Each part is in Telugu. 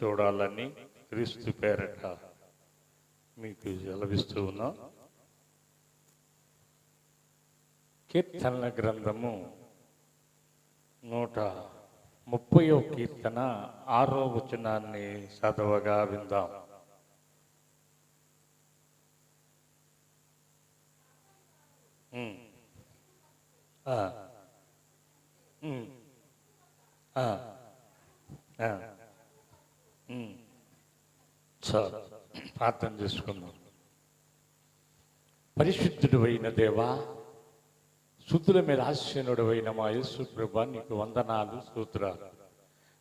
చూడాలని క్రీస్తు పేరట మీకు సెలవిస్తూ ఉన్నాం. కీర్తనల గ్రంథము 130వ కీర్తన 6వ వచనాన్ని చదవగా విందాం. చాలు, ప్రార్థన చేసుకుందాం. పరిశుద్ధుడు అయిన దేవా, శుద్ధుల మీద ఆశీనుడు అయిన మా యేసు ప్రభువా, నీకు వందనాలు, స్తోత్రాలు.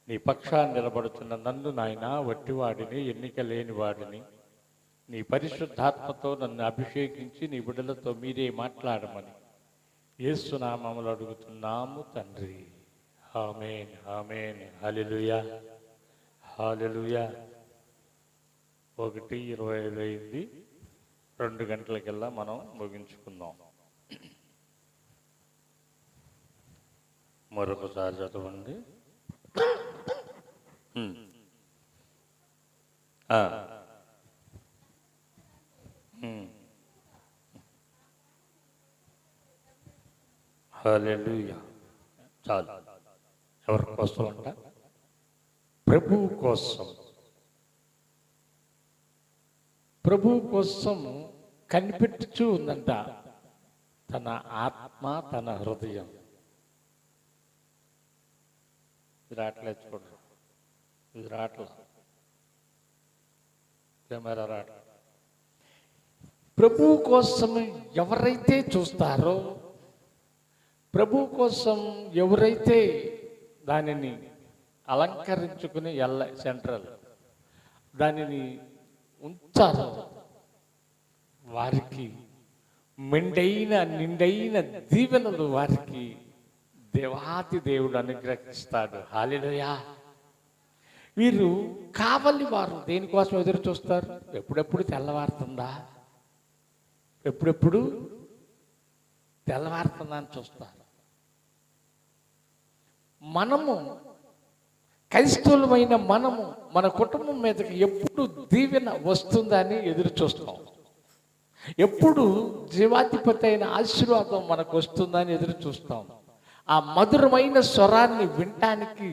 నీ పక్షాన్ని నిలబడుతున్న నన్ను నాయన, వట్టివాడిని, ఎన్నిక లేని వాడిని, నీ పరిశుద్ధాత్మతో నన్ను అభిషేకించి నీ బిడ్డలతో మీరే మాట్లాడమని యేసు నామములో అడుగుతున్నాము తండ్రి. ఆమేన్, ఆమేన్. హల్లెలూయా, హల్లెలూయా. 1:25 అయింది. 2 గంటలకల్లా మనం ముగించుకుందాం. మరొకసారి చదవండి. హల్లెలూయా. చాలు. ఎవరి కోసం అంట? ప్రభువు కోసం. ప్రభువు కోసం కనిపెట్టుచూ ఉందంట తన ఆత్మ, తన హృదయం. ఇది రావట్లేదు, చూడరు. ఇది రావట్లేదు, కెమెరా రావట్లేదు. ప్రభువు కోసం ఎవరైతే చూస్తారో, ప్రభు కోసం ఎవరైతే దానిని అలంకరించుకుని సెంట్రల్ దానిని ఉంచారో, వారికి నిండైన దీవెనలు వారికి దేవాతి దేవుడు అనుగ్రహిస్తాడు. హల్లెలూయా. వీరు కావలి వారు దేనికోసం ఎదురు చూస్తారు? ఎప్పుడెప్పుడు తెల్లవారుతుందా, ఎప్పుడెప్పుడు తెల్లవారుతుందా అని చూస్తారు. మనము క్రైస్తవులమైన మనము మన కుటుంబం మీదకి ఎప్పుడు దీవెన వస్తుందని ఎదురు చూస్తాం. ఎప్పుడు జీవాధిపతి అయిన ఆశీర్వాదం మనకు వస్తుందని ఎదురు చూస్తాం. ఆ మధురమైన స్వరాన్ని వినటానికి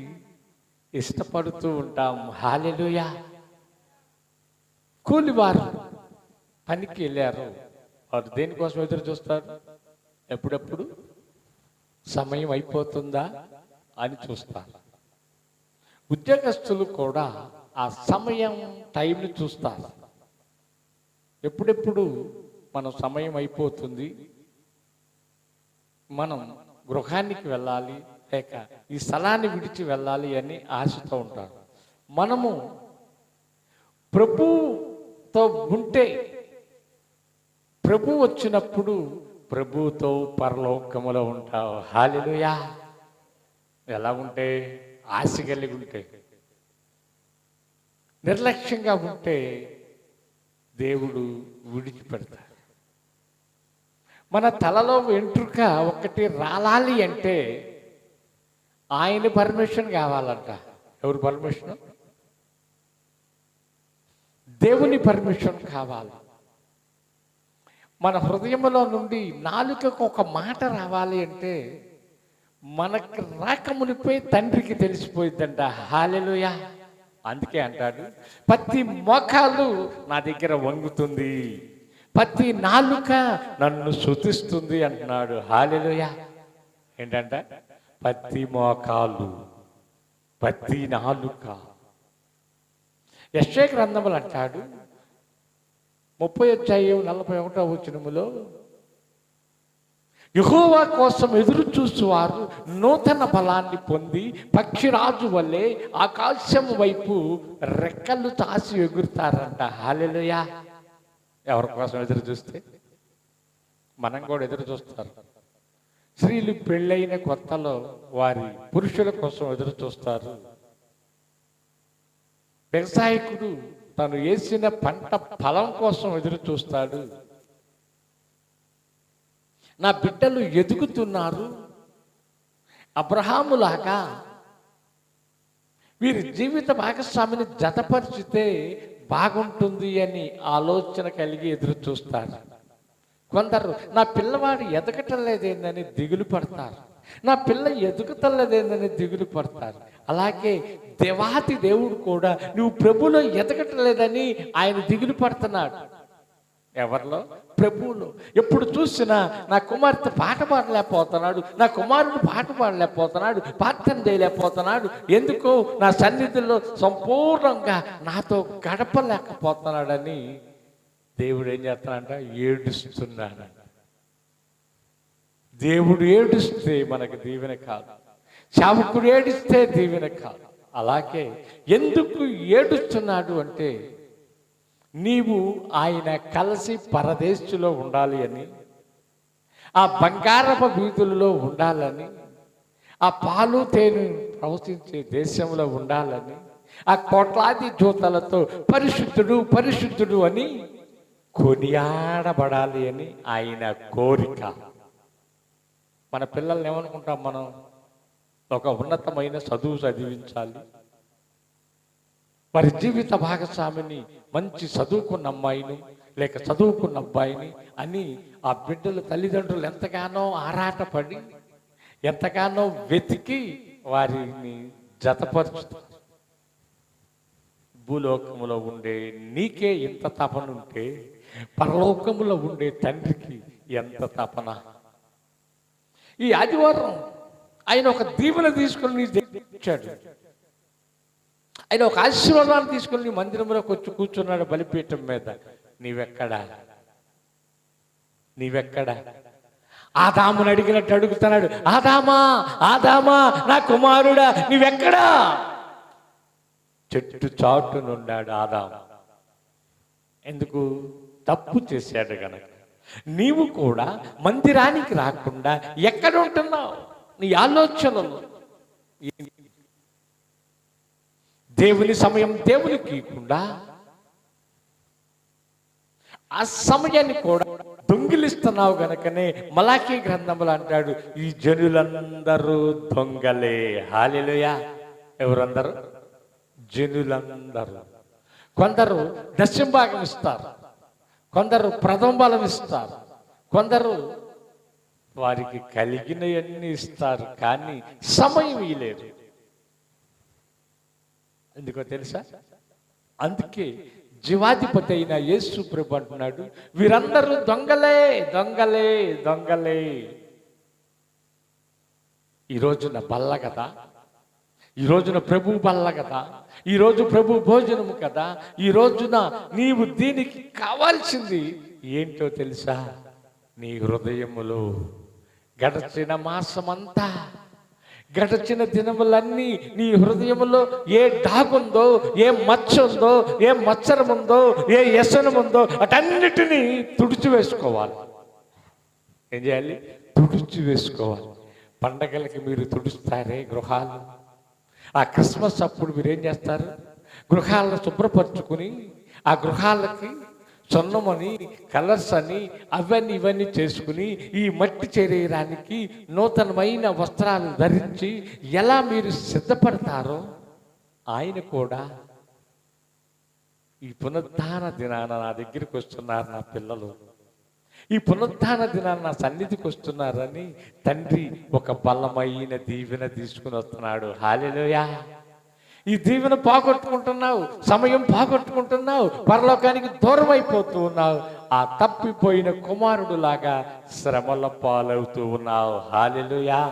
ఇష్టపడుతూ ఉంటాం. హల్లెలూయా. కూలివారు పనికి వెళ్ళారు, వారు దేనికోసం ఎదురు చూస్తారు? ఎప్పుడెప్పుడు సమయం అయిపోతుందా అని చూస్తారు. ఉద్యోగస్తులు కూడా ఆ సమయం, టైంని చూస్తారు. ఎప్పుడెప్పుడు మన సమయం అయిపోతుంది, మనం గృహానికి వెళ్ళాలి, లేక ఈ స్థలాన్ని విడిచి వెళ్ళాలి అని ఆశతో ఉంటారు. మనము ప్రభుతో ఉంటే, ప్రభు వచ్చినప్పుడు ప్రభుతో పరలోకములో ఉంటావు. హల్లెలూయా. ఎలా ఉంటే? ఆశ కలిగి ఉంటే. నిర్లక్ష్యంగా ఉంటే దేవుడు విడిచిపెడతాడు. మన తలలో వెంట్రుక ఒకటి రాలాలి అంటే ఆయన పర్మిషన్ కావాలంట. ఎవరు పర్మిషన్? దేవుని పర్మిషన్ కావాలి. మన హృదయంలో నుండి నాలుకకు ఒక మాట రావాలి అంటే మనకు రాకమునిపై తండ్రికి తెలిసిపోయిందంట. హల్లెలూయా. అందుకే అంటాడు, ప్రతి మోకాలు నా దగ్గర వంగుతుంది, ప్రతి నాలుక నన్ను స్తుతిస్తుంది అంటున్నాడు. హల్లెలూయా. ఏంటంట? ప్రతి మోకాలు, ప్రతి నాలుక. యెషయా గ్రంథములు అంటాడు 30:41 వచనములో, యెహోవా కోసం ఎదురు చూసేవారు నూతన బలాన్ని పొంది పక్షిరాజు వల్లే ఆకాశం వైపు రెక్కలు తాసి ఎగురుతారంట. హల్లెలూయా. ఎవరి కోసం ఎదురు చూస్తే? మనం కూడా ఎదురు చూస్తారు. స్త్రీలు పెళ్ళైన కొత్తలో వారి పురుషుల కోసం ఎదురు చూస్తారు. వ్యవసాయకుడు తను వేసిన పంట ఫలం కోసం ఎదురు చూస్తాడు. నా బిడ్డలు ఎదుగుతున్నారు, అబ్రహాములాగా వీరి జీవిత భాగస్వామిని జతపరిచితే బాగుంటుంది అని ఆలోచన కలిగి ఎదురు చూస్తారు. కొందరు నా పిల్లవాడు ఎదగటం లేదేందని దిగులు పడతారు. నా పిల్ల ఎదుగుతలేదేందని దిగులు పడతారు. అలాగే దేవాతి దేవుడు కూడా నువ్వు ప్రభులో ఎదగటం లేదని ఆయన దిగులు పడుతున్నాడు. ఎవరిలో? ప్రభువులో. ఎప్పుడు చూసినా నా కుమార్తె పాట పాడలేకపోతున్నాడు, నా కుమారుడు పాట పాడలేకపోతున్నాడు, ప్రార్థన చేయలేకపోతున్నాడు, ఎందుకో నా సన్నిధిలో సంపూర్ణంగా నాతో గడపలేకపోతున్నాడని దేవుడు ఏం చేస్తున్నాడంట? ఏడుస్తున్నాడు. దేవుడు ఏడుస్తే మనకు దీవెన కాదు, సేవకుడు ఏడిస్తే దీవెన కాదు. అలాగే ఎందుకు ఏడుస్తున్నాడు అంటే, నీవు ఆయన కలిసి పరదేశులో ఉండాలి అని, ఆ బంగారపు వీధులలో ఉండాలని, ఆ పాలు తేనె ప్రవహించే దేశంలో ఉండాలని, ఆ కోట్లాది దూతలతో పరిశుద్ధుడు పరిశుద్ధుడు అని కొనియాడబడాలి అని ఆయన కోరిక. మన పిల్లల్ని ఏమనుకుంటాం మనం? ఒక ఉన్నతమైన చదువు చదివించాలి, వారి జీవిత భాగస్వామిని మంచి చదువుకున్న అమ్మాయిని లేక చదువుకున్న అబ్బాయిని అని ఆ బిడ్డల తల్లిదండ్రులు ఎంతగానో ఆరాటపడి ఎంతగానో వెతికి వారిని జతపరుచుతారు. భూలోకములో ఉండే నీకే ఇంత తపన ఉంటే పరలోకములో ఉండే తండ్రికి ఎంత తపన. ఈ ఆదివారం ఆయన ఒక దీవెన తీసుకుని ఇచ్చాడు. ఆయన ఒక ఆశీర్వాదాన్ని తీసుకుని మందిరంలోకి వచ్చి కూర్చున్నాడు బలిపీఠం మీద. నీవెక్కడా? ఆదాముని అడిగినట్టు అడుగుతున్నాడు. ఆదామా, ఆదామా, నా కుమారుడా, నీవెక్కడా? చెట్టు చాటునున్నాడు ఆదాము. ఎందుకు? తప్పు చేశాడు గనక. నీవు కూడా మందిరానికి రాకుండా ఎక్కడ ఉంటున్నావు? నీ ఆలోచనలు. దేవుని సమయం దేవునికి ఇవ్వకుండా ఆ సమయాన్ని కూడా దొంగిలిస్తున్నావు గనకనే మలాకీ గ్రంథములు అంటాడు, ఈ జనులందరూ దొంగలే. హల్లెలూయా. ఎవరందరూ? జనులందరూ. కొందరు దశంభాగం ఇస్తారు, కొందరు ప్రథమ బలం ఇస్తారు, కొందరు వారికి కలిగినవన్నీ ఇస్తారు, కానీ సమయం ఇవ్వలేరు. ఎందుకో తెలుసా? అందుకే జీవాధిపతి అయిన యేసు ప్రభు అంటున్నాడు, వీరందరూ దొంగలే, దొంగలే, దొంగలే. ఈ రోజున బల్ల కదా, ఈ రోజున ప్రభు బల్ల కదా, ఈరోజు ప్రభు భోజనము కదా, ఈ రోజున నీవు దీనికి కావాల్సింది ఏంటో తెలుసా? నీ హృదయములో గడచిన మాసమంతా, గడచిన దినములన్నీ నీ హృదయములో ఏ డాగుందో, ఏ మచ్చ ఉందో, ఏ మచ్చరం ఉందో, ఏ వ్యసనం ఉందో అటన్నిటినీ తుడిచి వేసుకోవాలి. ఏం చేయాలి? తుడిచి వేసుకోవాలి. పండగలకి మీరు తుడుస్తారే గృహాలు, ఆ క్రిస్మస్ అప్పుడు మీరు ఏం చేస్తారు? గృహాలను శుభ్రపరచుకుని ఆ గృహాలకి సొన్నమని, కలర్స్ అని, అవన్నీ ఇవన్నీ చేసుకుని ఈ మట్టి శరీరానికి నూతనమైన వస్త్రాలు ధరించి ఎలా మీరు సిద్ధపడతారో ఆయన కూడా ఈ పునరుద్ధాన దినాన నా దగ్గరికి వస్తున్నారు నా పిల్లలు, ఈ పునరుద్ధాన దినాన నా సన్నిధికి వస్తున్నారని తండ్రి ఒక బలమైన దీవెన తీసుకుని వస్తున్నాడు. హల్లెలూయా. ఈ దీవెన పోగొట్టుకుంటున్నావు, సమయం పోగొట్టుకుంటున్నావు, పరలోకానికి దూరం అయిపోతూ ఉన్నావు, ఆ తప్పిపోయిన కుమారుడు లాగా శ్రమల పాలవుతూ ఉన్నావు. హల్లెలూయా.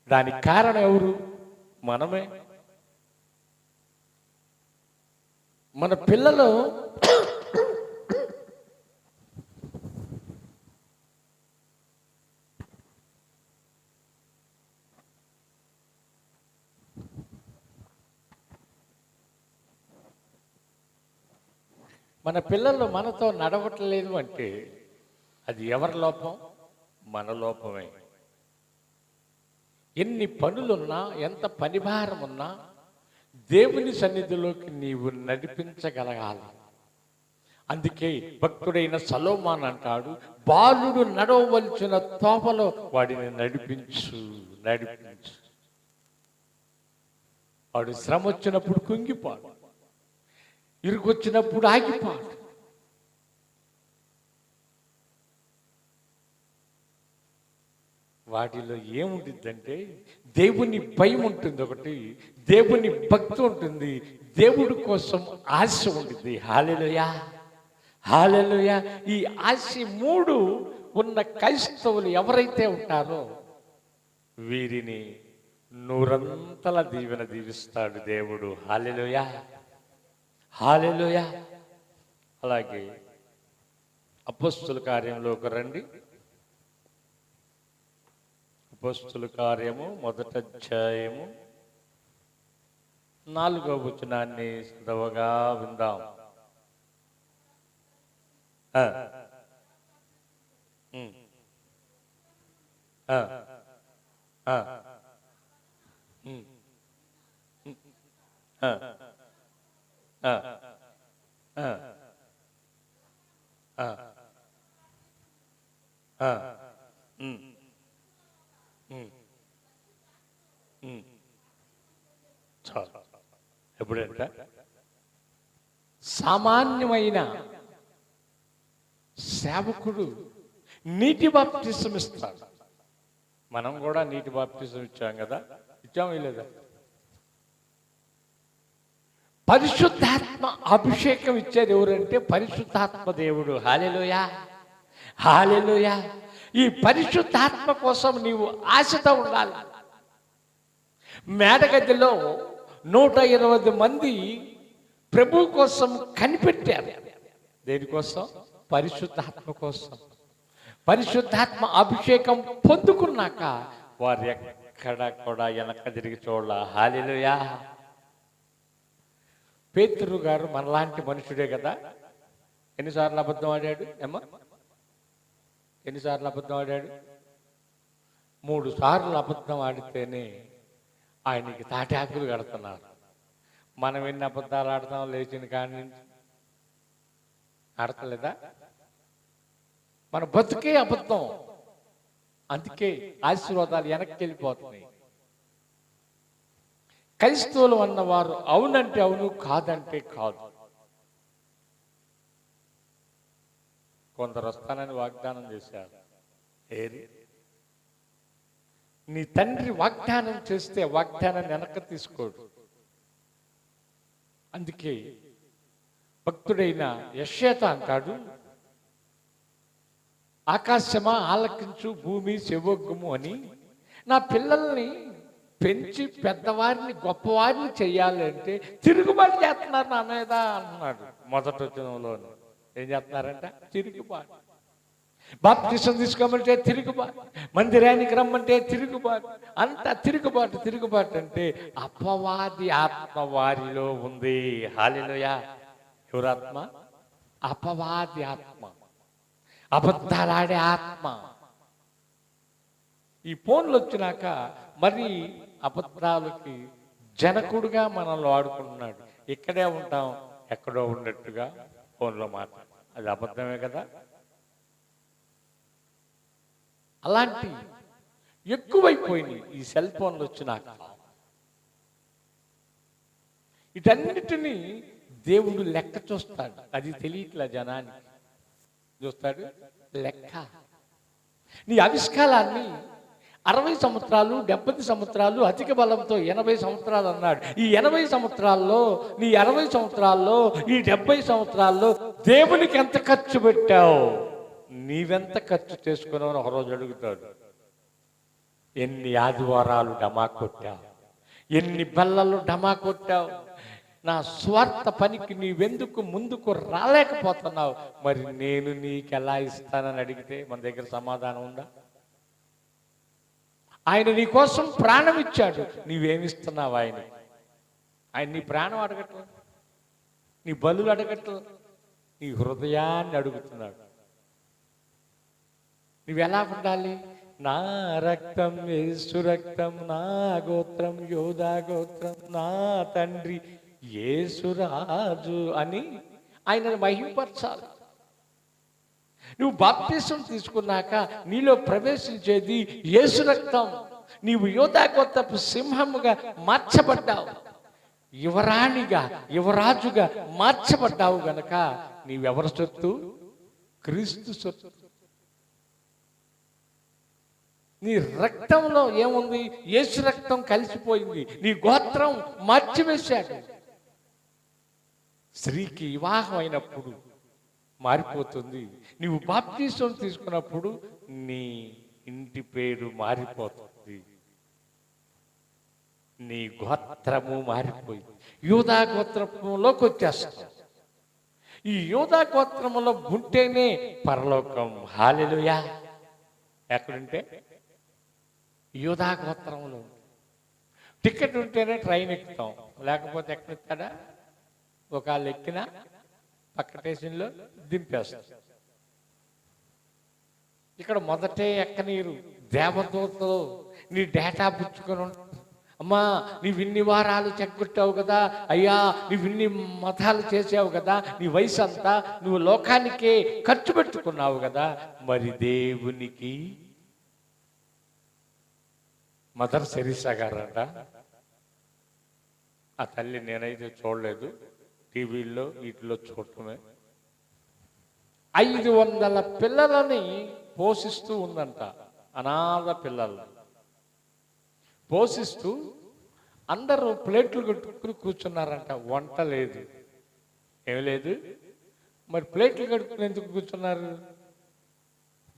దానికి కారణం ఎవరు? మనమే. మన పిల్లలు మనతో నడవట్లేదు అంటే అది ఎవరి లోపం? మన లోపమే. ఎన్ని పనులున్నా, ఎంత పనిభారం ఉన్నా దేవుని సన్నిధిలోకి నీవు నడిపించగలగాలి. అందుకే భక్తుడైన సొలొమోను అంటాడు, బాలుడు నడవవలసిన తోవలో వాడిని నడిపించు. వాడు శ్రమ వచ్చినప్పుడు కుంగిపోడు, ఇరుకొచ్చినప్పుడు ఆగిపోడు. వాటిలో ఏముంటుందంటే దేవుని భయం ఉంటుంది, ఒకటి దేవుని భక్తి ఉంటుంది, దేవుడి కోసం ఆశ ఉంటుంది. హల్లెలూయా, హల్లెలూయా. ఈ ఆశ మూడు ఉన్న క్రైస్తవులు ఎవరైతే ఉంటారో వీరిని నూరంతల దీవెన దీవిస్తాడు దేవుడు. హల్లెలూయా, హల్లెలూయా. అలాగే అపొస్తలుల కార్యంలోకి రండి. అపొస్తలుల కార్యము 1వ అధ్యాయము 4వ వచనాన్ని చదవగా విందాం. ఎప్పుడంట సామాన్యమైన సేవకుడు నీటి బాప్తిసం ఇస్తాడు. మనం కూడా నీటి బాప్తిసం ఇచ్చాం కదా, ఇచ్చాము లేదా? పరిశుద్ధాత్మ అభిషేకం ఇచ్చేది ఎవరంటే పరిశుద్ధాత్మ దేవుడు. హల్లెలూయా, హల్లెలూయా. ఈ పరిశుద్ధాత్మ కోసం నీవు ఆశతో ఉండాలి. మేడగదిలో 120 మంది ప్రభు కోసం కనిపెట్టారు. దేనికోసం? పరిశుద్ధాత్మ కోసం. పరిశుద్ధాత్మ అభిషేకం పొందుకున్నాక వారు ఎక్కడ కూడా వెనక తిరిగి చూడాల. హల్లెలూయా. పేతురు గారు మనలాంటి మనుషుడే కదా. ఎన్నిసార్లు అబద్ధం ఆడాడు? ఎన్నిసార్లు అబద్ధం ఆడాడు? 3 సార్లు అబద్ధం ఆడితేనే ఆయనకి తాటాకులు కడుతున్నారు. మనం ఎన్ని అబద్ధాలు ఆడతాం లేచిన కాడి నుంచి? ఆడతలేదా? మన బతుకే అబద్ధం. అందుకే ఆశీర్వాదాలు వెనక్కి వెళ్ళిపోతున్నాయి. క్రైస్తవులు అన్నవారు అవునంటే అవును, కాదంటే కాదు. కొందరు వస్తానని వాగ్దానం చేశారు. ఏది? నీ తండ్రి వాగ్దానం చేస్తే వాగ్దానాన్ని వెనక్కి తీసుకోడు. అందుకే భక్తుడైన యెషయా అంటాడు, ఆకాశమా ఆలకించు, భూమి చెవొగ్గుము అని. నా పిల్లల్ని పెంచి పెద్దవారిని గొప్పవారిని చెయ్యాలంటే తిరుగుబాటు చేస్తున్నారు నా మీద అన్నాడు. మొదటి వచనంలో ఏం చేస్తున్నారంట? తిరుగుబాటు. బాప్తిసం తీసుకోమంటే తిరుగుబాటు, మందిరానికి రమ్మంటే తిరుగుబాటు, అంతా తిరుగుబాటు. తిరుగుబాటు అంటే అపవాది ఆత్మ వారిలో ఉంది. హల్లెలూయా. ఎవరాత్మ? అపవాది ఆత్మ, అబద్ధాలాడే ఆత్మ. ఈ ఫోన్లు వచ్చినాక మరి అబద్ధాలకి జనకుడుగా మనల్ని వాడుకుంటున్నాడు. ఇక్కడే ఉంటాం, ఎక్కడో ఉన్నట్టుగా ఫోన్లో మాట్లాడు. అది అబద్ధమే కదా. అలాంటి ఎక్కువైపోయినాయి ఈ సెల్ ఫోన్లు వచ్చినాక. వీటన్నిటినీ దేవుడు లెక్క చూస్తాడు. అది తెలియట్లే జనానికి. చూస్తాడు లెక్క. నీ ఆవిష్కారాన్ని 60 సంవత్సరాలు 70 సంవత్సరాలు అధిక బలంతో 80 సంవత్సరాలు అన్నాడు. ఈ 80 సంవత్సరాల్లో, నీ 60 సంవత్సరాల్లో, ఈ 70 సంవత్సరాల్లో దేవునికి ఎంత ఖర్చు పెట్టావు, నీవెంత ఖర్చు చేసుకున్నావు ఒకరోజు అడుగుతాడు. ఎన్ని ఆదివారాలు డమా కొట్టావు, ఎన్ని బల్లలు డమా కొట్టావు, నా స్వార్థ పనికి నీవెందుకు ముందుకు రాలేకపోతున్నావు, మరి నేను నీకెలా ఇస్తానని అడిగితే మన దగ్గర సమాధానం ఉందా? ఆయన నీ కోసం ప్రాణం ఇచ్చాడు, నీవేమిస్తున్నావు ఆయన? ఆయన నీ ప్రాణం అడగట్లేదు, నీ బలులు అడగట్లేదు, నీ హృదయాన్ని అడుగుతున్నాడు. నువ్వెలా ఉండాలి? నా రక్తం యేసు రక్తం, నా గోత్రం యోధా గోత్రం, నా తండ్రి యేసురాజు అని ఆయనను మహిమపరచాలి. నువ్వు బాప్తిసం తీసుకున్నాక నీలో ప్రవేశించేది యేసు రక్తం. నీవు యోధా గోత్రపు సింహముగా మార్చబడ్డావు. యువరాజుగా మార్చబడ్డావు గనక నీవెవరి సొత్తు? క్రీస్తు సొత్తు. నీ రక్తంలో ఏముంది? యేసు రక్తం కలిసిపోయింది. నీ గోత్రం మార్చివేశాడు. స్త్రీకి వివాహం అయినప్పుడు మారిపోతుంది. నీవు బాప్తిసం తీసుకున్నప్పుడు నీ ఇంటి పేరు మారిపోతుంది. నీ గోత్రము మారిపోయింది. యూదా గోత్రంలోకి వచ్చేస్తాం. ఈ యూదా గోత్రములో ఉంటేనే పరలోకం. హల్లెలూయా. ఎక్కడుంటే? యూదా గోత్రంలో. టికెట్ ఉంటేనే ట్రైన్ ఎక్కుతాం, లేకపోతే ఎక్కడెక్కడా ఒకళ్ళు ఎక్కినా పక్క స్టేషన్లో దింపేస్తాం. ఇక్కడ మొదటే ఎక్కనీరు. దేవదూతలు నీ డేటా పుచ్చుకొని ఉంటారు. అమ్మా, నీవు ఇన్ని వారాలు చెక్కొట్టావు కదా, అయ్యా నీవు ఇన్ని మతాలు చేసావు కదా, నీ వయసు అంతా నువ్వు లోకానికే ఖర్చు పెట్టుకున్నావు కదా, మరి దేవునికి. మదర్ సెరీసా గారంట, ఆ తల్లి నేనైతే చూడలేదు, టీవీల్లో వీటిలో చూడటమే. 500 పిల్లలని పోషిస్తూ ఉందంట. అనాథ పిల్లలు పోషిస్తూ అందరూ ప్లేట్లు కట్టుకుని కూర్చున్నారంట. వంట లేదు, ఏమి లేదు. మరి ప్లేట్లు కట్టుకుని ఎందుకు కూర్చున్నారు?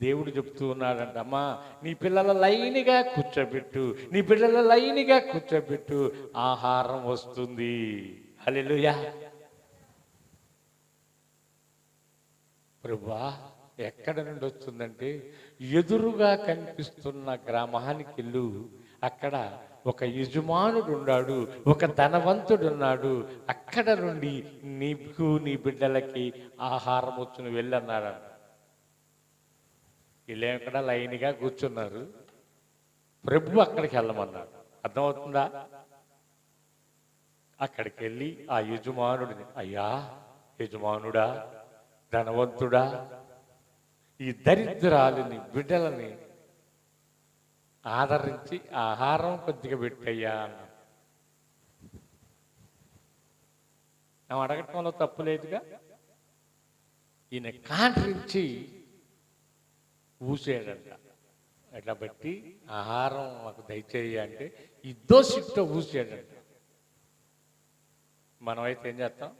దేవుడు చెప్తూ ఉన్నాడంట, అమ్మా నీ పిల్లల లైన్గా కూర్చోబెట్టు, నీ పిల్లల లైన్గా కూర్చోబెట్టు, ఆహారం వస్తుంది. హల్లెలూయా. ప్రభువా, ఎక్కడ నుండి వస్తుందంటే ఎదురుగా కనిపిస్తున్న గ్రామానికి వెళ్ళు, అక్కడ ఒక యజమానుడు ఉన్నాడు, ఒక ధనవంతుడు ఉన్నాడు, అక్కడ నుండి నీకు నీ బిడ్డలకి ఆహారం వచ్చును వెళ్ళన్నాడు. వీళ్ళు ఎక్కడ లైన్గా కూర్చున్నారు, ప్రభు అక్కడికి వెళ్ళమన్నాడు. అర్థమవుతుందా? అక్కడికి వెళ్ళి ఆ యజమానుడిని, అయ్యా యజమానుడా, ధనవంతుడా, ఈ దరిద్రాలని బిడ్డలని ఆదరించి ఆహారం కొద్దిగా పెట్టయ్యా అన్న. మేము అడగటంలో తప్పు లేదుగా. ఈయన కాంట్రించి ఊసేడంట. ఎట్లా బట్టి ఆహారం మాకు దయచేయ అంటే ఈ దోసితో ఊసేడంట. మనమైతే ఏం చేస్తాం?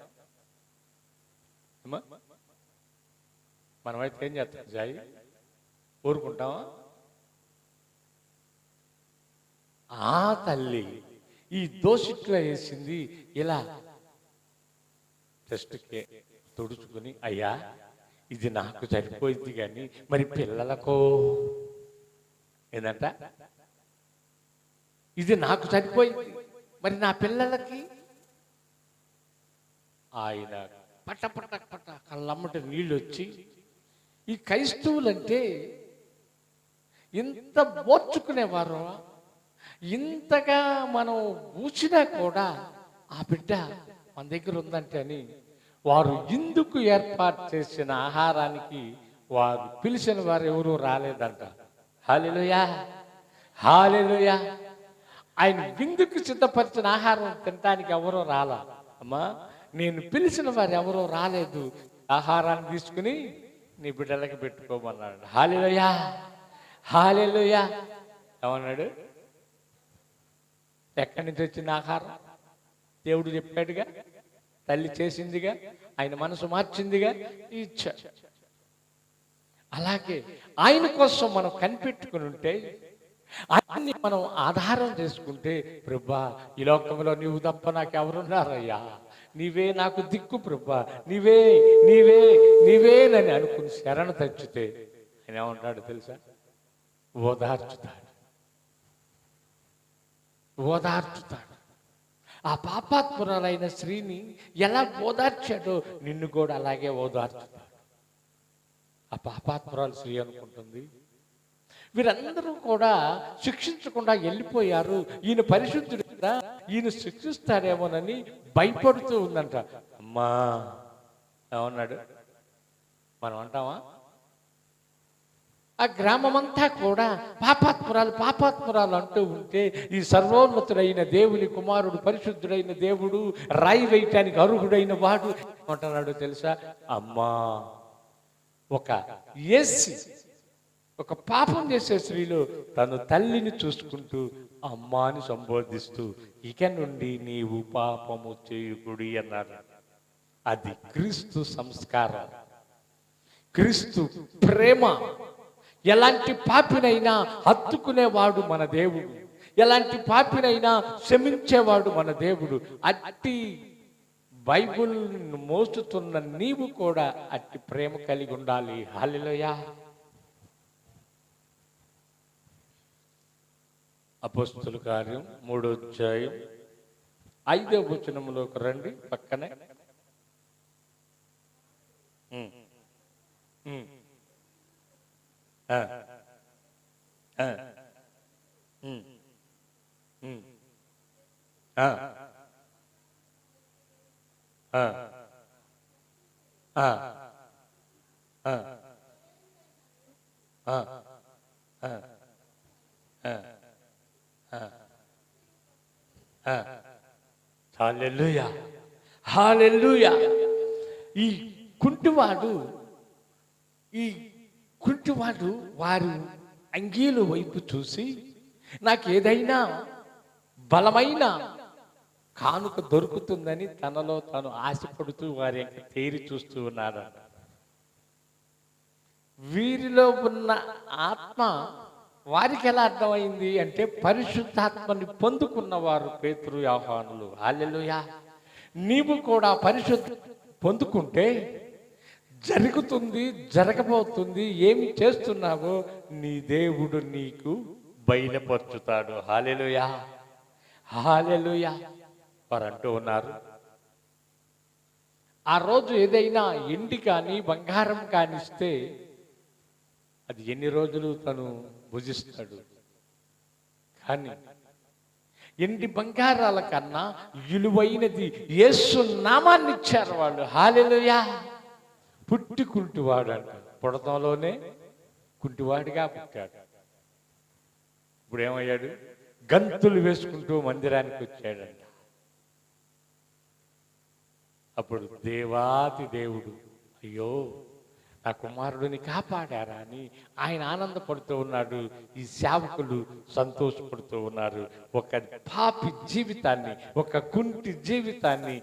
మనమైతే ఏం చేస్తాం? జాయి ఊరుకుంటామా? ఆ తల్లి ఈ దోసిట్లో వేసింది. ఇలా జస్ట్కే తుడుచుకుని, అయ్యా ఇది నాకు సరిపోయింది కానీ మరి పిల్లలకో ఏందంట, ఇది నాకు సరిపోయింది మరి నా పిల్లలకి. ఆయన పట్ట పట్ట పట్ట కళ్ళమ్మట నీళ్ళు వచ్చి, ఈ క్రైస్తవులంటే ఇంత మోర్చుకునేవారు, ఇంతగా మనం ఊచినా కూడా ఆ బిడ్డ మన దగ్గర ఉందంటే అని వారు ఇందుకు ఏర్పాటు చేసిన ఆహారానికి వారు పిలిచిన వారు ఎవరూ రాలేదంట. హల్లెలూయా, హల్లెలూయా. ఆయన విందుకు సిద్ధపరిచిన ఆహారం తినడానికి ఎవరో రాలా. అమ్మా, నేను పిలిచిన వారు ఎవరో రాలేదు, ఆహారాన్ని తీసుకుని నీ బిడ్డలకి పెట్టుకోమన్నాడు. హల్లెలూయా, హల్లెలూయా. ఏమన్నాడు? ఎక్కడి నుంచి వచ్చిన ఆహారం? దేవుడు చెప్పాడుగా, తల్లి చేసిందిగా, ఆయన మనసు మార్చిందిగా, ఇచ్చా. అలాగే ఆయన కోసం మనం కనిపెట్టుకుని ఉంటే, ఆయన్ని మనం ఆధారం చేసుకుంటే, ప్రభువా ఈ లోకంలో నీవు తప్ప నాకు ఎవరున్నారయ్యా, నీవే నాకు దిక్కు ప్రభువా, నీవే నీవే నీవేనని అనుకుని శరణ తెచ్చితే ఆయన ఏమంటాడు తెలుసా? ఓదార్చుతాడు, ఓదార్చుతాడు. ఆ పాపాత్మురాలైన స్త్రీని ఎలా ఓదార్చాడో నిన్ను కూడా అలాగే ఓదార్చుతాడు. ఆ పాపాత్మురాలు స్త్రీ అనుకుంటుంది, వీరందరూ కూడా శిక్షించకుండా వెళ్ళిపోయారు, ఈయన పరిశుద్ధుడు కదా, ఈయన శిక్షిస్తాడేమోనని భయపడుతూ ఉందంట. అమ్మా ఏమన్నాడు? మనం అంటామా? ఆ గ్రామమంతా కూడా పాపాత్మురాలు పాపాత్మురాలు అంటూ ఉంటే, ఈ సర్వోన్నతుడైన దేవుని కుమారుడు, పరిశుద్ధుడైన దేవుడు, రాయి వేయటానికి అర్హుడైన వాడు ఏమంటున్నాడు తెలుసా? అమ్మా, ఒక యేసి, ఒక పాపం చేసే స్త్రీలు తను తల్లిని చూసుకుంటూ అమ్మా అని సంబోధిస్తూ, ఇక నుండి నీవు పాపము చేయుకుడి అన్నాడు. అది క్రీస్తు సంస్కారం, క్రీస్తు ప్రేమ. ఎలాంటి పాపినైనా హత్తుకునేవాడు మన దేవుడు, ఎలాంటి పాపినైనా క్షమించేవాడు మన దేవుడు. అట్టి బైబిల్ మోస్తున్న నీవు కూడా అట్టి ప్రేమ కలిగి ఉండాలి. హల్లెలూయా. అపోస్తుల కార్యం 3వ అధ్యాయం 5వ వచనంలోకి రండి. పక్కనే హల్లెలూయా, హల్లెలూయా. ఈ కుంటివాడు వారు అంగీల వైపు చూసి, నాకు ఏదైనా బలమైన కానుక దొరుకుతుందని తనలో తాను ఆశపడుతూ వారి యొక్క తేరి చూస్తూ ఉన్నాడు. వీరిలో ఉన్న ఆత్మ వారికి ఎలా అర్థమైంది అంటే, పరిశుద్ధాత్మని పొందుకున్నవారు పేతురు, యోహానులు. హల్లెలూయా. నీవు కూడా పరిశుద్ధ పొందుకుంటే జరుగుతుంది, జరగబోతుంది. ఏమి చేస్తున్నావో నీ దేవుడు నీకు బయలుపరుచుతాడు. హల్లెలూయా, హల్లెలూయా. వారు అంటూ ఉన్నారు, ఆ రోజు ఏదైనా ఎండి కానీ బంగారం కానిస్తే అది ఎన్ని రోజులు తను భుజిస్తాడు. కానీ ఎండి బంగారాల కన్నా విలువైనది యేసు నామాన్ని ఇచ్చారు వాళ్ళు. హల్లెలూయా. పుట్టి కుంటివాడు అంట, పుడతంలోనే కుంటివాడిగా పుట్టాడు. ఇప్పుడు ఏమయ్యాడు? గంతులు వేసుకుంటూ మందిరానికి వచ్చాడంట. అప్పుడు దేవాతి దేవుడు, అయ్యో నా కుమారుడిని కాపాడారా అని ఆయన ఆనందపడుతూ ఉన్నాడు. ఈ సేవకులు సంతోషపడుతూ ఉన్నారు. ఒక పాపి జీవితాన్ని, ఒక కుంటి జీవితాన్ని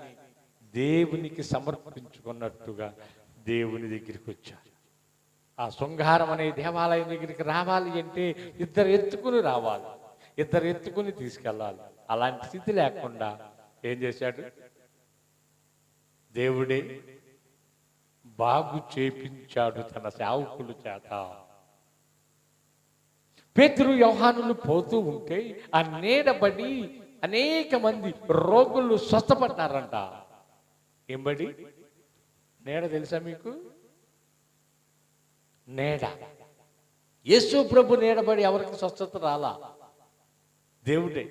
దేవునికి సమర్పించుకున్నట్టుగా దేవుని దగ్గరికి వచ్చారు. ఆ శృంగారం అనే దేవాలయం దగ్గరికి రావాలి అంటే ఇద్దరు ఎత్తుకుని రావాలి, ఇద్దరు ఎత్తుకుని తీసుకెళ్ళాలి. అలాంటి స్థితి లేకుండా ఏం చేశాడు? దేవుడే బాగు చేపించాడు తన సేవకుల చేత. పేతురు, యోహానులు పోతూ ఉంటే ఆ నీడబడి అనేక మంది రోగులు స్వస్థపడ్డారంట. ఏం బడి? నీడ తెలుసా మీకు? నీడ. యేసు ప్రభు నీడబడి ఎవరికి స్వస్థత రాలా? దేవుడే.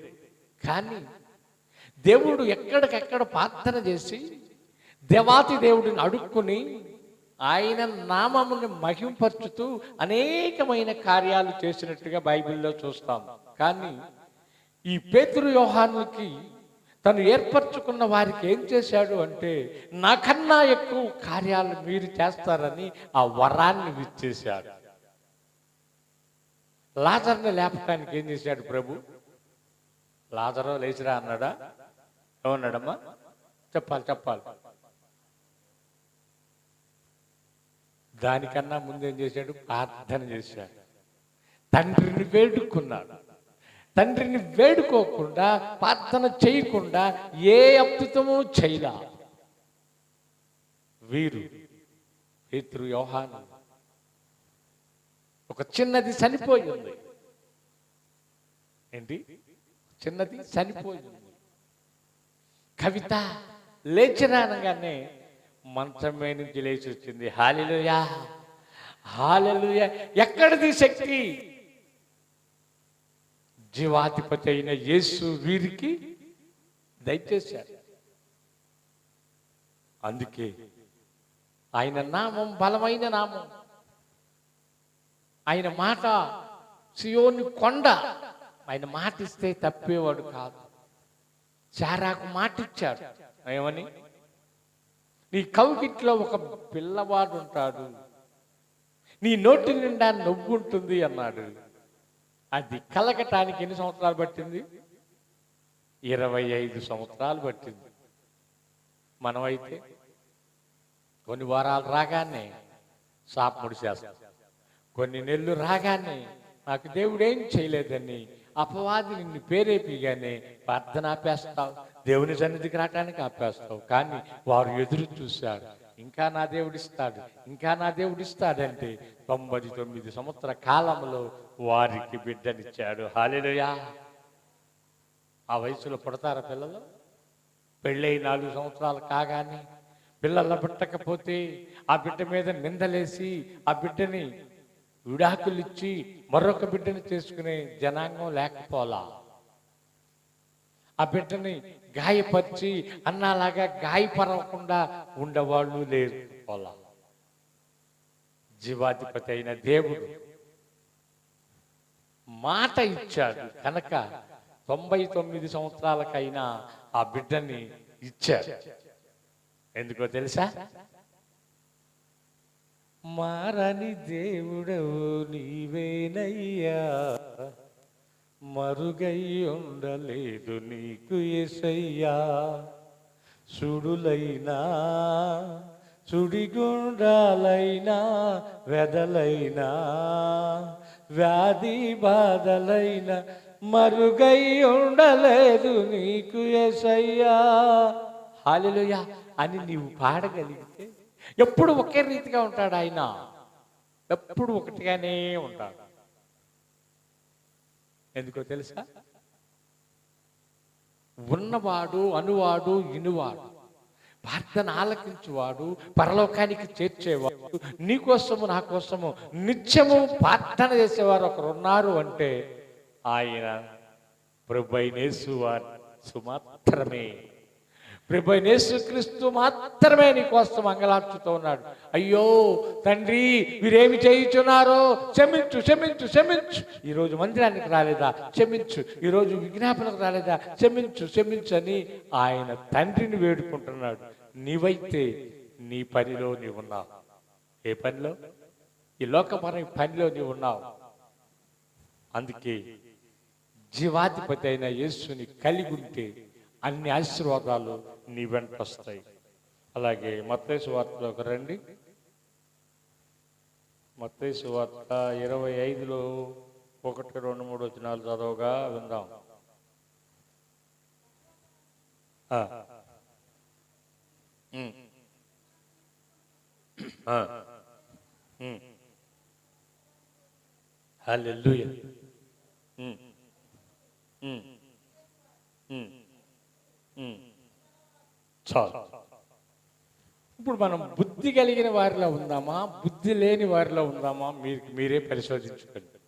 కానీ దేవుడు ఎక్కడికెక్కడ ప్రార్థన చేసి దేవాతి దేవుడిని అడుక్కుని ఆయన నామముని మహింపరచుతూ అనేకమైన కార్యాలు చేసినట్టుగా బైబిల్లో చూస్తాం. కానీ ఈ పేతురు, యోహానుకి తను ఏర్పరచుకున్న వారికి ఏం చేశాడు అంటే, నాకన్నా ఎక్కువ కార్యాలు మీరు చేస్తారని ఆ వరాన్ని ఇచ్చేశాడు. లాజర్ని లేపటానికి ఏం చేశాడు ప్రభు? లాజరు లేచిరా అన్నాడా? ఏమన్నాడమ్మా? చెప్పాలి. దానికన్నా ముందేం చేశాడు? ప్రార్థన చేశాడు. తండ్రిని వేడుకున్నాడు. తండ్రిని వేడుకోకుండా, ప్రార్థన చేయకుండా ఏ అద్భుతము చేయలా వీరు. పేతురు, యోహాను. ఒక చిన్నది చనిపోయింది. ఏంటి? చిన్నది చనిపోయింది. కవిత లేచిరానగానే మంచం మీద నుంచి లేచి వచ్చింది. హల్లెలూయా, హల్లెలూయా. ఎక్కడిది శక్తి? జీవాధిపతి అయిన యేసు వీరికి దయచేశారు. అందుకే ఆయన నామం బలమైన నామం. ఆయన మాట సియోను కొండ, ఆయన మాట ఇస్తే తప్పేవాడు కాదు. శారాకు మాట ఇచ్చాడు, ఏమని? నీ కౌగిట్లో ఒక పిల్లవాడు ఉంటాడు, నీ నోటి నిండా నవ్వు ఉంటుంది అన్నాడు. అది కలగటానికి ఎన్ని సంవత్సరాలు పట్టింది? 25 సంవత్సరాలు పట్టింది. మనమైతే కొన్ని వారాలు రాగానే సాపముడి చేస్తాం, కొన్ని నెలలు రాగానే నాకు దేవుడు ఏం చేయలేదని అపవాది నిన్ను పేరేపిగానే ప్రార్థన ఆపేస్తావు, దేవుని సన్నిధికి రావటానికి ఆపేస్తావు. కానీ వారు ఎదురు చూశారు, ఇంకా నా దేవుడిస్తాడు, ఇంకా నా దేవుడిస్తాడంటే 99 సంవత్సరాల కాలంలో వారికి బిడ్డనిచ్చాడు. హల్లెలూయా. ఆ వయసులో పుడతారా పిల్లలు? పెళ్ళై 4 సంవత్సరాలు కాగానే పిల్లల పుట్టకపోతే ఆ బిడ్డ మీద నిందలేసి ఆ బిడ్డని విడాకులిచ్చి మరొక బిడ్డని చేసుకునే జనాంగం లేకపోలా. ఆ బిడ్డని గాయపరిచి అన్నలాగా గాయపరవకుండా ఉండేవాళ్ళు లేరు పోలా. జీవాధిపతి అయిన దేవుడు మాట ఇచ్చాడు కనుక 99 సంవత్సరాలకైనా ఆ బిడ్డని ఇచ్చాడు. ఎందుకో తెలుసా? మారని దేవుడవు నీవేనయ్యా, మరుగై ఉండలేదు నీకు యేసయ్యా. సుడులైనా సుడిగుండాలైనా వెదలైనా వ్యాధి బాధలైనా మరుగై ఉండలేదు నీకు యేసయ్యా. హల్లెలూయా అని నీవు పాడగలిగితే ఎప్పుడు ఒకే రీతిగా ఉంటాడు ఆయన, ఎప్పుడు ఒకటిగానే ఉంటాడు. ఎందుకో తెలుసా? ఉన్నవాడు, అనువాడు, ఇనువాడు, ప్రార్థన ఆలకించువాడు, పరలోకానికి చేర్చేవాడు, నీ కోసము నా కోసము నిత్యము ప్రార్థన చేసేవారు ఒకరు ఉన్నారు అంటే ఆయన ప్రభువైన యేసు వారు మాత్రమే. ప్రభువైన యేసుక్రీస్తు మాత్రమే నీ కోసం అంగలార్చుతూ ఉన్నాడు. అయ్యో తండ్రి, వీరేమి చేయుచున్నారో క్షమించు, క్షమించు, క్షమించు. ఈరోజు మందిరానికి రాలేదా? క్షమించు. ఈరోజు విజ్ఞాపనకు రాలేదా? క్షమించు, క్షమించు అని ఆయన తండ్రిని వేడుకుంటున్నాడు. నీవైతే నీ పనిలో నీవున్నావు. ఏ పనిలో? ఈ లోకపరమైన పనిలో నీవున్నావు. అందుకే జీవాధిపతి అయిన యేసుని కలిగి ఉంటే అన్ని ఆశీర్వాదాలు నీ వెంట వస్తాయి. అలాగే మత్తయి సువార్తలోకి రండి. మత్తయి సువార్త 25లో 1, 2, 3 వచనాలు చదవగా విందాం. హల్లెలూయా. చాలు. ఇప్పుడు మనం బుద్ధి కలిగిన వారిలో ఉందామా, బుద్ధి లేని వారిలో ఉందామా? మీరే పరిశోధించుకోండి.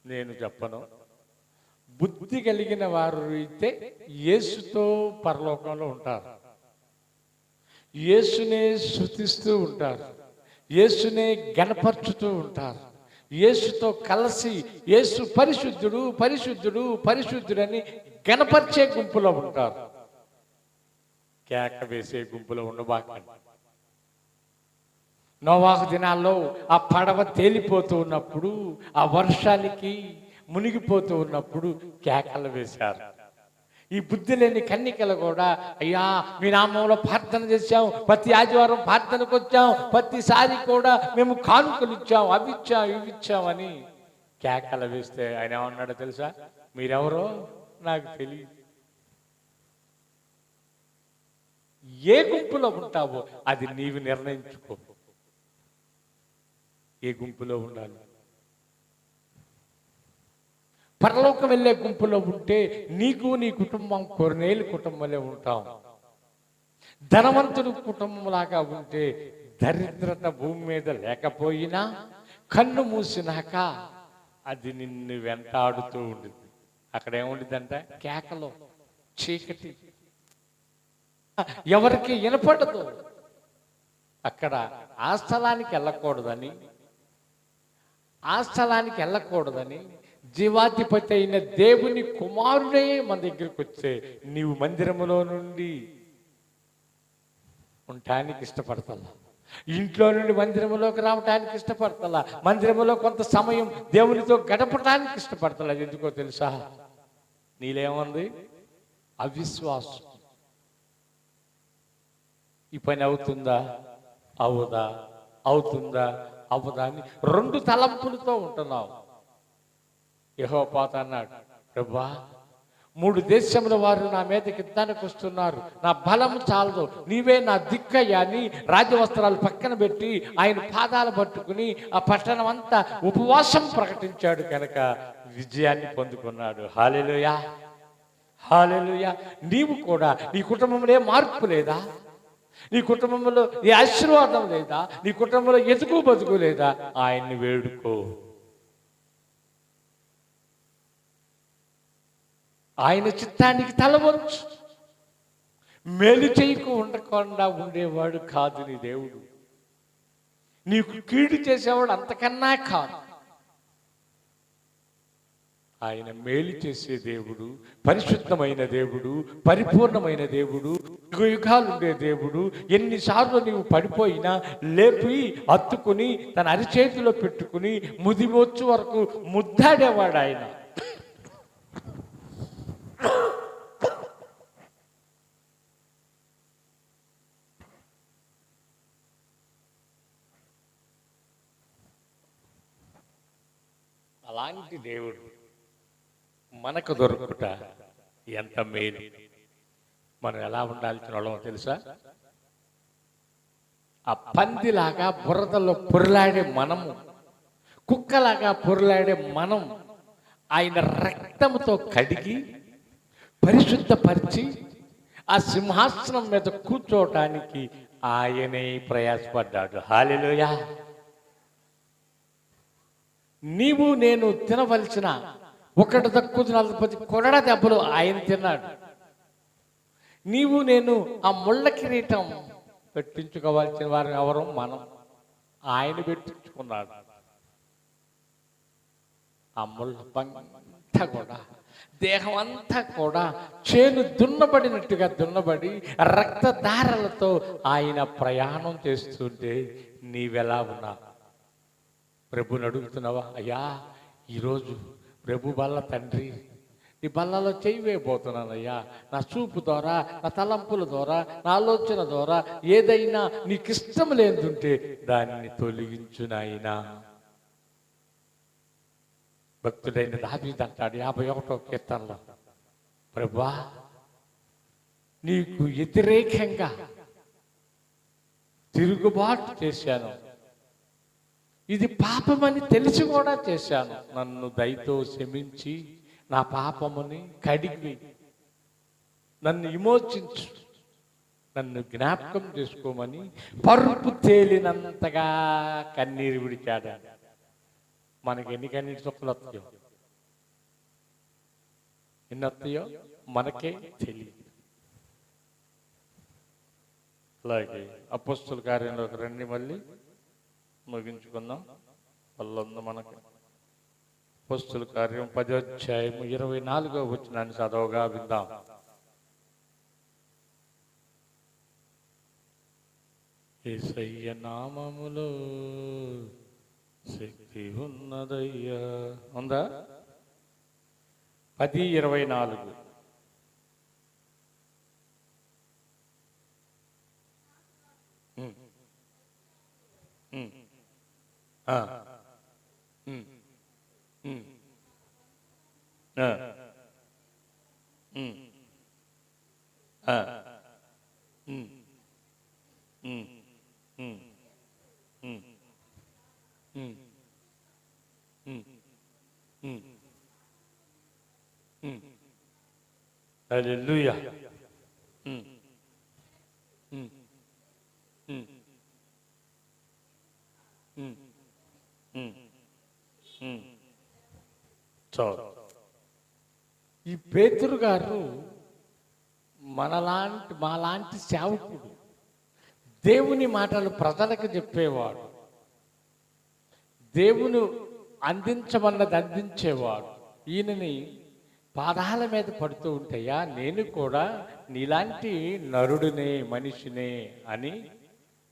నేను చెప్పను. బుద్ధి కలిగిన వారు అయితే యేసుతో పరలోకంలో ఉంటారు, యేసునే స్తుతిస్తూ ఉంటారు, యేసునే గణపరచుతూ ఉంటారు, యేసుతో కలిసి యేసు పరిశుద్ధుడు, పరిశుద్ధుడు, పరిశుద్ధుడని గణపరిచే గుంపులో ఉంటారు. కేక వేసే గుంపులో ఉండబాకండి. నోవాహు దినాల్లో ఆ పడవ తేలిపోతూ ఉన్నప్పుడు, ఆ వర్షానికి మునిగిపోతూ ఉన్నప్పుడు కేకలు వేశారు. ఈ బుద్ధి లేని కన్నికలు కూడా, అయ్యా మీ నామంలో ప్రార్థన చేశాం, ప్రతి ఆదివారం ప్రార్థనకు వచ్చాం, ప్రతిసారి కూడా మేము కానుకలు ఇచ్చాం, అవి ఇచ్చాం, ఇవి ఇచ్చామని కేకలు వేస్తే ఆయన ఏమన్నాడో తెలుసా? మీరెవరో నాకు తెలియదు. ఏ గుంపులో ఉంటావో అది నీవు నిర్ణయించుకో. ఏ గుంపులో ఉండాలి? పరలోకం వెళ్ళే గుంపులో ఉంటే నీకు నీ కుటుంబం కొరనేలు కుటుంబంలో ఉంటాం. ధనవంతుడు కుటుంబం లాగా ఉంటే దరిద్రత భూమి మీద లేకపోయినా కన్ను మూసినాక అది నిన్ను వెంటాడుతూ ఉంటుంది. అక్కడ ఏముండిద్దంట? కేకలో చీకటి, ఎవరికి వినపడదు. అక్కడ ఆ స్థలానికి వెళ్ళకూడదని జీవాధిపతి అయిన దేవుని కుమారుడే మన దగ్గరికి వచ్చే నీవు మందిరములో నుండి ఉండటానికి ఇష్టపడతలా, ఇంట్లో నుండి మందిరములోకి రావటానికి ఇష్టపడతలా, మందిరములో కొంత సమయం దేవునితో గడపటానికి ఇష్టపడతలా. అది ఎందుకో తెలుసా? నీలేముంది? అవిశ్వాసం. ఈ పని అవుతుందా అవుదా, అవుతుందా అవదా అని రెండు తలంపులతో ఉంటున్నావు. యెహోవా అన్నాడు, ప్రభువా 3 దేశముల వారు నా మీదకి యుద్ధానికి వస్తున్నారు, నా బలం చాలదు, నీవే నా దిక్కయ్యా అని రాజవస్త్రాలు పక్కన పెట్టి ఆయన పాదాలు పట్టుకుని ఆ పట్టణం అంతా ఉపవాసం ప్రకటించాడు కనుక విజయాన్ని పొందుకున్నాడు. హల్లెలూయా, హల్లెలూయా. నీవు కూడా నీ కుటుంబంలో మార్పు లేదా? నీ కుటుంబంలో ఈ ఆశీర్వాదం లేదా? నీ కుటుంబంలో ఎదుగు బతుకు లేదా? ఆయన్ని వేడుకో. ఆయన చిత్తానికి తలవంచు. మేలు చేయకు ఉండకుండా ఉండేవాడు కాదు నీ దేవుడు. నీకు కీడు చేసేవాడు అంతకన్నా కాదు. ఆయన మేలు చేసే దేవుడు, పరిశుద్ధమైన దేవుడు, పరిపూర్ణమైన దేవుడు, యుగాలు ఉండే దేవుడు. ఎన్నిసార్లు నీవు పడిపోయినా లేపి హత్తుకుని తన అరిచేతిలో పెట్టుకుని ముదిమొచ్చు వరకు ముద్దాడేవాడు ఆయన. అలాంటి దేవుడు మనకు దొరుకుట ఎంత మేలు. మనం ఎలా ఉండాల్సిన వాళ్ళమో తెలుసా? ఆ పందిలాగా బురదలో పొరలాడే మనము, కుక్కలాగా పొరలాడే మనం ఆయన రక్తముతో కడిగి పరిశుద్ధపరిచి ఆ సింహాసనం మీద కూర్చోవటానికి ఆయనే ప్రయాసపడ్డాడు. హల్లెలూయా. నీవు నేను తినవలసిన 1 తక్కువ 40 కొరడ దెబ్బలు ఆయన తిన్నాడు. నీవు నేను ఆ ముళ్ళ కిరీటం పెట్టించుకోవాల్సిన వారు ఎవరు? మనం. ఆయన పెట్టించుకున్నాడు. ఆ ముళ్ళ అంతా కూడా, దేహం అంతా కూడా చేను దున్నబడినట్టుగా దున్నబడి రక్తధారలతో ఆయన ప్రయాణం చేస్తుంటే నీవెలా ఉన్నా? ప్రభుని అడుగుతున్నావా? అయ్యా, ఈరోజు ప్రభు బల్ల తండ్రి, నీ బల్లలో చేయి వేయబోతున్నానయ్యా. నా చూపు ద్వారా, నా తలంపుల ద్వారా, నా ఆలోచన ద్వారా ఏదైనా నీకు ఇష్టం లేదుంటే దానిని తొలగించు నాయనా. భక్తుడైన దావీదు అంటాడు 51వ కీర్తనలో, ప్రభువా నీకు వ్యతిరేకంగా తిరుగుబాటు చేశాను, ఇది పాపమని తెలిసి కూడా చేశాను. నన్ను దయతో క్షమించి నా పాపముని కడిగి నన్ను విమోచించు, నన్ను జ్ఞాపకం చేసుకోమని పరుపు తేలినంతగా కన్నీరు విడిచాడు. మనకి ఎన్ని కన్నీటి చుక్కలు వస్తాయో, ఎన్ని వస్తాయో మనకే తెలియదు. అలాగే అపోస్తల కార్యంలోకి రండి, మళ్ళీ ముగించుకుందాం. వల్ల మనకు అపోస్తల కార్యం 10వ అధ్యాయం 24వ వచనాన్ని చదవగా విందాం. యేసయ్య నామములో శక్తి ఉన్నదయ్యా. ఉందా? 10:24. హల్లెలూయా. ఈ పేతురు గారు మాలాంటి సేవకుడు, దేవుని మాటలు ప్రజలకు చెప్పేవాడు, దేవుని అందించమన్నది అందించేవాడు. ఈయనని పాదాల మీద పడుతూ ఉంటాయా, నేను కూడా నీలాంటి నరుడినే, మనిషినే అని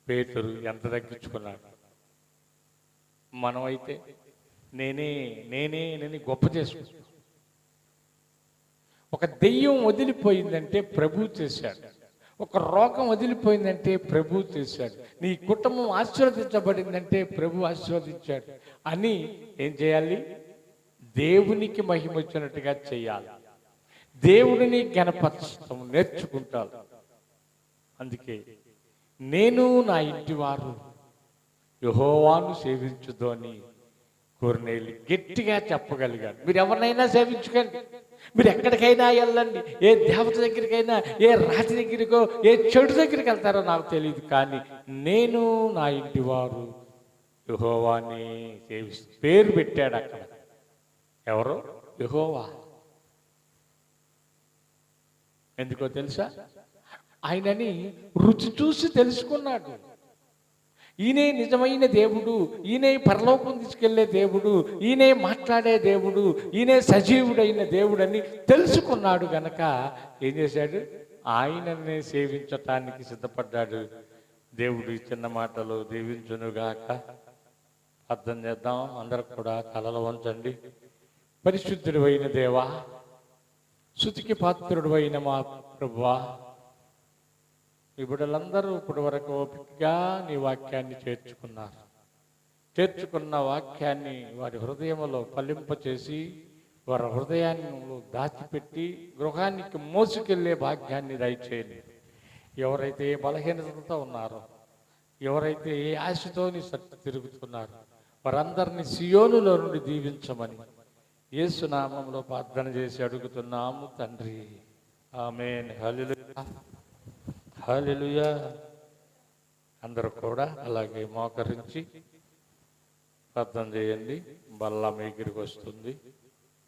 పేతురు ఎంత తగ్గించుకున్నాడు. మనమైతే నేనే నేనే నేను గొప్ప చేసుకుంటాం. ఒక దెయ్యం వదిలిపోయిందంటే ప్రభు చేశాడు, ఒక రోగం వదిలిపోయిందంటే ప్రభు చేశాడు, నీ కుటుంబం ఆశీర్వదించబడిందంటే ప్రభు ఆశీర్వదించాడు అని ఏం చేయాలి? దేవునికి మహిమ వచ్చినట్టుగా చేయాలి, దేవుడిని గణపరచడం నేర్చుకుంటారు. అందుకే నేను నా ఇంటి వారు యెహోవాను సేవించుదు అని కొర్నేలి గట్టిగా చెప్పగలిగాడు. మీరు ఎవరినైనా సేవించుకోండి, మీరు ఎక్కడికైనా వెళ్ళండి, ఏ దేవత దగ్గరికైనా, ఏ రాతి దగ్గరికో, ఏ చెడు దగ్గరికి వెళ్తారో నాకు తెలియదు, కానీ నేను నా ఇంటి వారు యెహోవాని సేవిస్తూ పేరు పెట్టాడు అక్కడ. ఎవరు? యెహోవా. ఎందుకో తెలుసా? ఆయనని రుచి చూసి తెలుసుకున్నాడు. ఈయనే నిజమైన దేవుడు, ఈయనే పరలోకం తీసుకెళ్లే దేవుడు, ఈయనే మాట్లాడే దేవుడు, ఈయనే సజీవుడైన దేవుడు అని తెలుసుకున్నాడు గనక ఏం చేశాడు? ఆయననే సేవించటానికి సిద్ధపడ్డాడు. దేవుడు చిన్న మాటలు దీవించునుగాక. అర్థం చేద్దాం. అందరూ కూడా తలలు వంచండి. పరిశుద్ధుడు అయిన దేవా, స్తుతికి పాత్రుడు అయిన మా ప్రభువా, ఈ బిడ్డలందరూ ఇప్పటి వరకు ఓపికగా నీ వాక్యాన్ని చేర్చుకున్న వాక్యాన్ని వారి హృదయంలో ఫలింపచేసి వారి హృదయాన్ని దాచిపెట్టి గృహానికి మోసుకెళ్లే భాగ్యాన్ని దయచేయండి. ఎవరైతే ఏ బలహీనతతో ఉన్నారో, ఎవరైతే ఏ ఆశతో నీ సత్య తిరుగుతున్నారో వారందరినీ సియోనులో నుండి దీవించమని యేసు నామములో ప్రార్థన చేసి అడుగుతున్నాము తండ్రి. ఆమేన్. హల్లెలూయా, హల్లెలూయా. అందరూ కూడా అలాగే మోకరించి ప్రార్థన చేయండి. బల్ల మీ దగ్గరికి వస్తుంది.